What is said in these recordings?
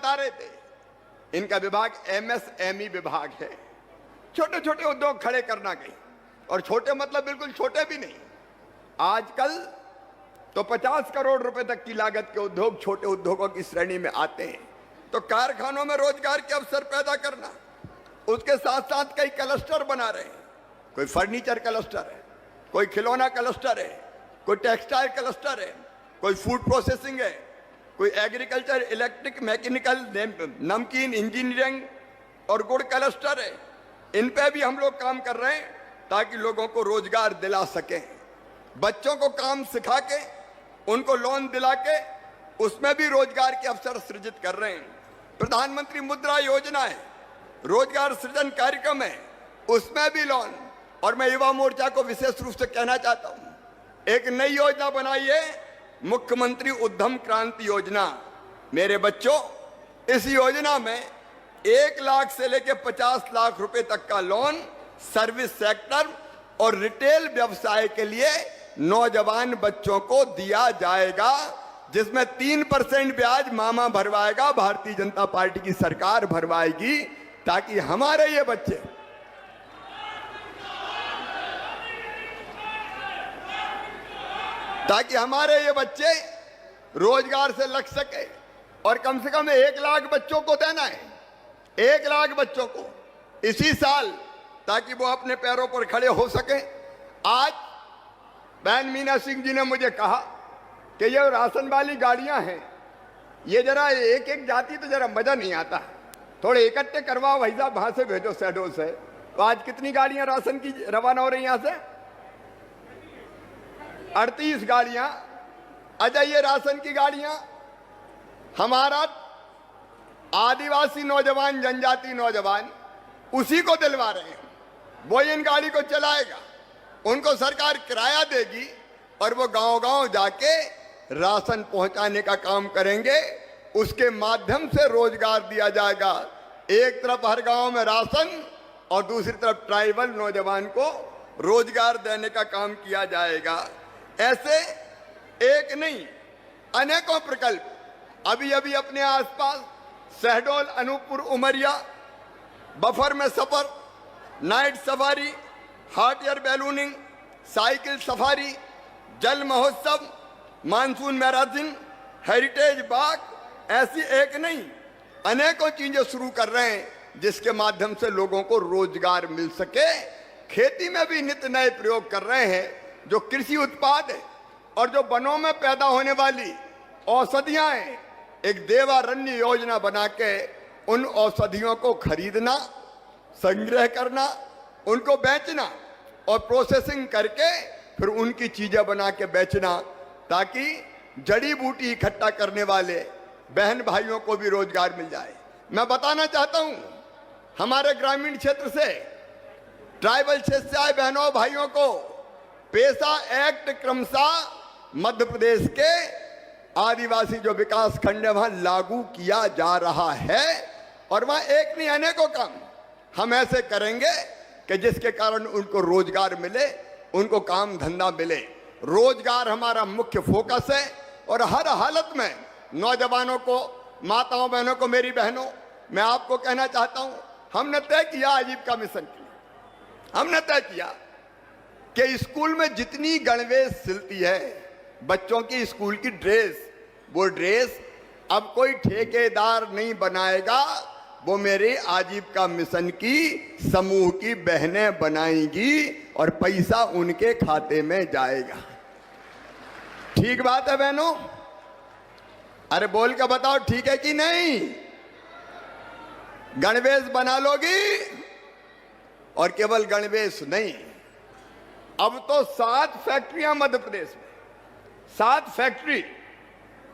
बता रहे थे, इनका विभाग MSME विभाग है, छोटे छोटे उद्योग खड़े करना कहीं, और छोटे मतलब बिल्कुल छोटे भी नहीं। आजकल तो 50 करोड़ रुपए तक की लागत के उद्योग छोटे उद्योगों की श्रेणी में आते हैं। तो कारखानों में रोजगार के अवसर पैदा करना, उसके साथ साथ कई क्लस्टर बना रहे हैं। कोई फर्नीचर क्लस्टर है, कोई खिलौना क्लस्टर है, कोई टेक्सटाइल क्लस्टर है, कोई फूड प्रोसेसिंग है, कोई एग्रीकल्चर, इलेक्ट्रिक, मैकेनिकल, नमकीन, इंजीनियरिंग और गुड़ क्लस्टर है। इन पे भी हम लोग काम कर रहे हैं ताकि लोगों को रोजगार दिला सकें। बच्चों को काम सिखा के उनको लोन दिला के उसमें भी रोजगार के अवसर सृजित कर रहे हैं। प्रधानमंत्री मुद्रा योजना है, रोजगार सृजन कार्यक्रम है, उसमें भी लोन। और मैं युवा मोर्चा को विशेष रूप से कहना चाहता हूं, एक नई योजना बनाई है, मुख्यमंत्री उद्यम क्रांति योजना। मेरे बच्चों, इस योजना में 1 लाख से लेकर 50 लाख रुपए तक का लोन सर्विस सेक्टर और रिटेल व्यवसाय के लिए नौजवान बच्चों को दिया जाएगा, जिसमें 3% ब्याज मामा भरवाएगा, भारतीय जनता पार्टी की सरकार भरवाएगी, ताकि हमारे ये बच्चे रोजगार से लग सके। और कम से कम 1 लाख बच्चों को देना है, 1 लाख बच्चों को इसी साल, ताकि वो अपने पैरों पर खड़े हो सके। आज बहन मीना सिंह जी ने मुझे कहा कि ये राशन वाली गाड़ियां हैं, ये जरा एक एक जाती तो जरा मजा नहीं आता, थोड़े इकट्ठे करवाओ भाई साहब, वहां से भेजो शहडोल से। तो आज कितनी गाड़ियां राशन की रवाना हो रही यहां से? 38 गाड़ियां। अच्छा, ये राशन की गाड़ियां हमारा आदिवासी नौजवान, जनजाति नौजवान उसी को दिलवा रहे हैं, वो इन गाड़ी को चलाएगा, उनको सरकार किराया देगी और वो गांव-गांव जाके राशन पहुंचाने का काम करेंगे। उसके माध्यम से रोजगार दिया जाएगा। एक तरफ हर गांव में राशन और दूसरी तरफ ट्राइबल नौजवान को रोजगार देने का काम किया जाएगा। ऐसे एक नहीं, अनेकों प्रकल्प अभी अभी अपने आसपास शहडोल, अनूपपुर, उमरिया, बफर में सफर, night safari, hot air ballooning, cycle safari, Jal Mahotsav, monsoon marathon, heritage बाग, ऐसी एक नहीं अनेकों चीजें शुरू कर रहे हैं, जिसके माध्यम से लोगों को रोजगार मिल सके। खेती में भी नित्य नए प्रयोग कर रहे हैं, जो कृषि उत्पाद है और जो वनों में पैदा होने वाली औषधियां हैं। एक देवारण्य योजना बना के उन औषधियों को खरीदना, संग्रह करना, उनको बेचना और प्रोसेसिंग करके फिर उनकी चीजें बना के बेचना, ताकि जड़ी बूटी इकट्ठा करने वाले बहन भाइयों को भी रोजगार मिल जाए। मैं बताना चाहता हूं, हमारे ग्रामीण क्षेत्र से, ट्राइबल क्षेत्र से आए बहनों भाइयों को पेशा एक्ट क्रमशः मध्य प्रदेश के आदिवासी जो विकास खंड है वहां लागू किया जा रहा है। और वहां एक नहीं अनेकों काम हम ऐसे करेंगे कि जिसके कारण उनको रोजगार मिले, उनको काम धंधा मिले। रोजगार हमारा मुख्य फोकस है। और हर हालत में नौजवानों को, माताओं बहनों को, मेरी बहनों, मैं आपको कहना चाहता हूं, हमने तय किया आजीविका मिशन की, हमने तय किया कि स्कूल में जितनी गणवेश सिलती है, बच्चों की स्कूल की ड्रेस, वो ड्रेस अब कोई ठेकेदार नहीं बनाएगा, वो मेरे आजीविका मिशन की समूह की बहनें बनाएंगी और पैसा उनके खाते में जाएगा। ठीक बात है बहनों? अरे बोल के बताओ, ठीक है कि नहीं? गणवेश बना लोगी? और केवल गणवेश नहीं, अब तो 7 फैक्ट्रियां मध्य प्रदेश में, 7 फैक्ट्री,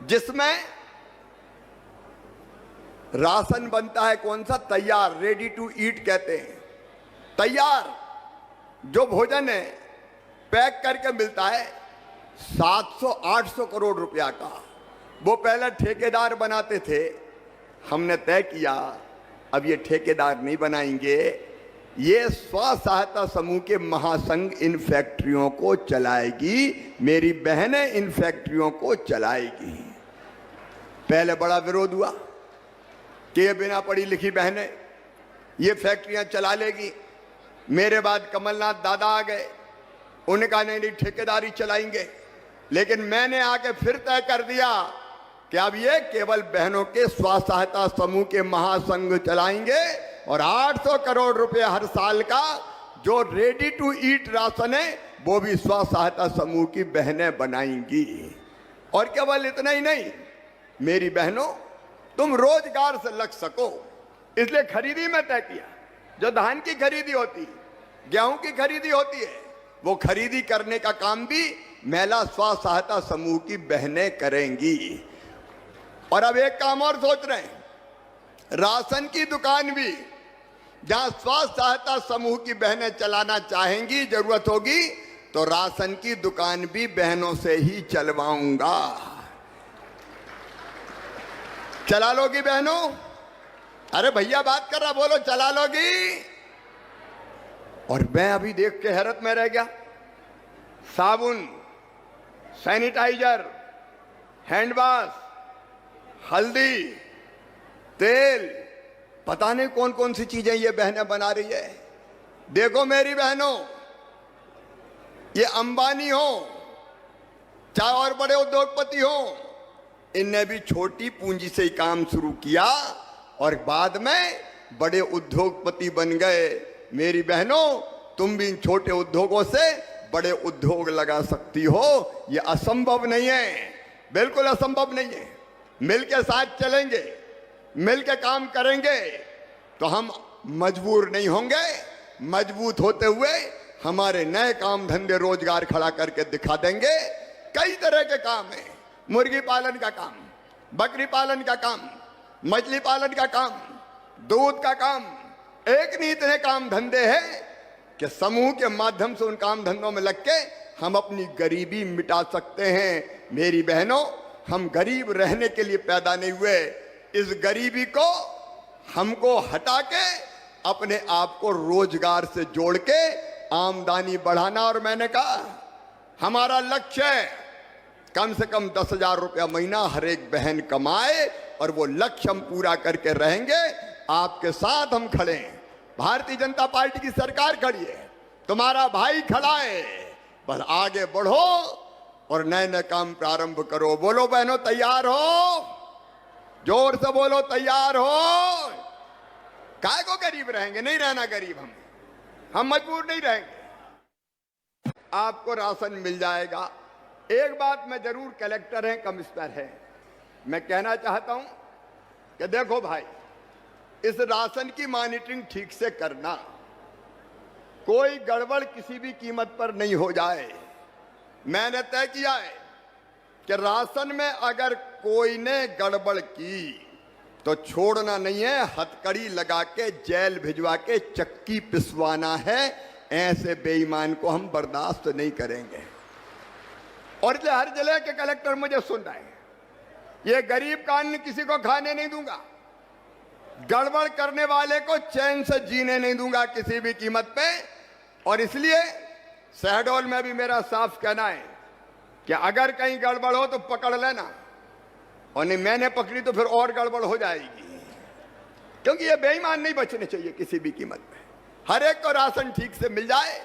जिसमें राशन बनता है। कौन सा? तैयार, रेडी टू ईट कहते हैं। तैयार जो भोजन है पैक करके मिलता है 700-800 करोड़ रुपया का। वो पहले ठेकेदार बनाते थे, हमने तय किया अब ये ठेकेदार नहीं बनाएंगे, ये स्व सहायता समूह के महासंघ इन फैक्ट्रियों को चलाएगी, मेरी बहनें इन फैक्ट्रियों को चलाएगी। पहले बड़ा विरोध हुआ, कि ये बिना पढ़ी लिखी बहनें ये फैक्ट्रियां चला लेगी। मेरे बाद कमलनाथ दादा आ गए, उनका नहीं ठेकेदारी चलाएंगे, लेकिन मैंने आके फिर तय कर दिया कि अब ये केवल बहनों के स्व सहायता समूह के महासंघ चलाएंगे और 800 करोड़ रुपए हर साल का जो रेडी टू ईट राशन है वो भी स्व सहायता समूह की बहनें बनाएंगी। और केवल इतना ही नहीं, मेरी बहनों तुम रोजगार से लग सको, इसलिए खरीदी में तय किया। जो धान की खरीदी होती है, गेहूं की खरीदी होती है, वो खरीदी करने का काम भी महिला स्व सहायता समूह की बहनें करेंगी। और अब एक काम और सोच रहे हैं, राशन की दुकान भी जहां स्व सहायता समूह की बहनें चलाना चाहेंगी, जरूरत होगी तो राशन की दुकान भी बहनों से ही चलवाऊंगा। चला लोगी बहनों? अरे भैया बात कर रहा, बोलो चला लोगी? और मैं अभी देख के हैरत में रह गया, साबुन, सैनिटाइजर, हैंड वॉश, हल्दी, तेल, पता नहीं कौन कौन सी चीजें ये बहनें बना रही है। देखो मेरी बहनों, ये अंबानी हो चाहे और बड़े उद्योगपति हो, इनने भी छोटी पूंजी से ही काम शुरू किया और बाद में बड़े उद्योगपति बन गए। मेरी बहनों, तुम भी इन छोटे उद्योगों से बड़े उद्योग लगा सकती हो। ये असंभव नहीं है, बिल्कुल असंभव नहीं है। मिलके साथ चलेंगे, मिलके काम करेंगे तो हम मजबूर नहीं होंगे। मजबूत होते हुए हमारे नए काम धंधे रोजगार खड़ा करके दिखा देंगे। कई तरह के काम है, मुर्गी पालन का काम, बकरी पालन का काम, मछली पालन का काम, दूध का काम, एक नहीं इतने काम धंधे हैं कि समूह के माध्यम से उन काम धंधों में लग के हम अपनी गरीबी मिटा सकते हैं। मेरी बहनों, हम गरीब रहने के लिए पैदा नहीं हुए। इस गरीबी को हमको हटा के अपने आप को रोजगार से जोड़ के आमदनी बढ़ाना। और मैंने कहा हमारा लक्ष्य है कम से कम 10,000 रुपया महीना हर एक बहन कमाए, और वो लक्ष्य हम पूरा करके रहेंगे। आपके साथ हम खड़े हैं, भारतीय जनता पार्टी की सरकार खड़ी है, तुम्हारा भाई खड़ा है। बस आगे बढ़ो और नए नए काम प्रारंभ करो। बोलो बहनों, तैयार हो? जोर से बोलो, तैयार हो? काय को गरीब रहेंगे? नहीं रहना गरीब, हम मजबूर नहीं रहेंगे। आपको राशन मिल जाएगा। एक बात मैं जरूर, कलेक्टर हैं, कमिश्नर हैं, मैं कहना चाहता हूं कि देखो भाई, इस राशन की मॉनिटरिंग ठीक से करना, कोई गड़बड़ किसी भी कीमत पर नहीं हो जाए। मैंने तय किया है कि राशन में अगर कोई ने गड़बड़ की तो छोड़ना नहीं है, हथकड़ी लगा के जेल भिजवा के चक्की पिसवाना है। ऐसे बेईमान को हम बर्दाश्त नहीं करेंगे। और इसलिए हर जिले के कलेक्टर मुझे सुन रहे हैं, ये गरीब का अन्न किसी को खाने नहीं दूंगा, गड़बड़ करने वाले को चैन से जीने नहीं दूंगा किसी भी कीमत पे। और इसलिए शहडोल में भी मेरा साफ कहना है कि अगर कहीं गड़बड़ हो तो पकड़ लेना, और नहीं मैंने पकड़ी तो फिर और गड़बड़ हो जाएगी, क्योंकि ये बेईमान नहीं बचने चाहिए किसी भी कीमत पे। हर एक को राशन ठीक से मिल जाए,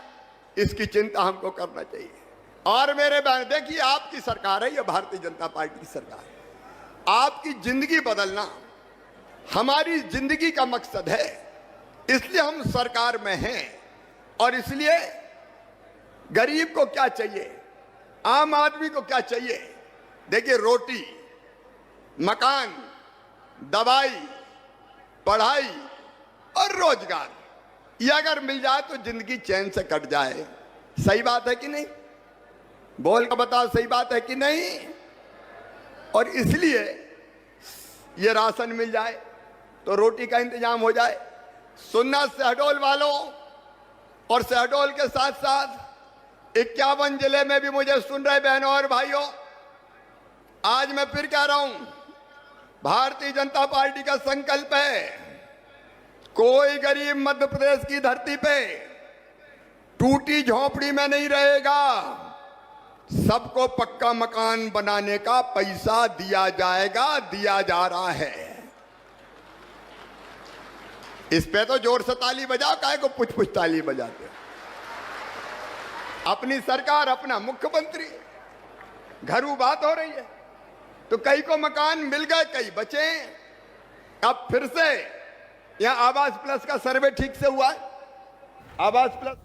इसकी चिंता हमको करना चाहिए। और मेरे बहन, देखिए आपकी सरकार है, ये भारतीय जनता पार्टी की सरकार है। आपकी जिंदगी बदलना हमारी जिंदगी का मकसद है, इसलिए हम सरकार में हैं। और इसलिए गरीब को क्या चाहिए, आम आदमी को क्या चाहिए? देखिए, रोटी, मकान, दवाई, पढ़ाई और रोजगार, ये अगर मिल जाए तो जिंदगी चैन से कट जाए। सही बात है कि नहीं? बोल कर बताओ, सही बात है कि नहीं? और इसलिए ये राशन मिल जाए तो रोटी का इंतजाम हो जाए। सुनना शहडोल वालों, और शहडोल के साथ साथ 51 जिले में भी मुझे सुन रहे बहनों और भाइयों, आज मैं फिर कह रहा हूं, भारतीय जनता पार्टी का संकल्प है, कोई गरीब मध्य प्रदेश की धरती पे टूटी झोपड़ी में नहीं रहेगा। सबको पक्का मकान बनाने का पैसा दिया जाएगा, दिया जा रहा है। इस पे तो जोर से ताली बजाओ, काहे को पुछ पुछ ताली बजाते हो? अपनी सरकार, अपना मुख्यमंत्री, घरू बात हो रही है। तो कई को मकान मिल गए, कई बचे। अब फिर से यहाँ आवास प्लस का सर्वे ठीक से हुआ है। आवास प्लस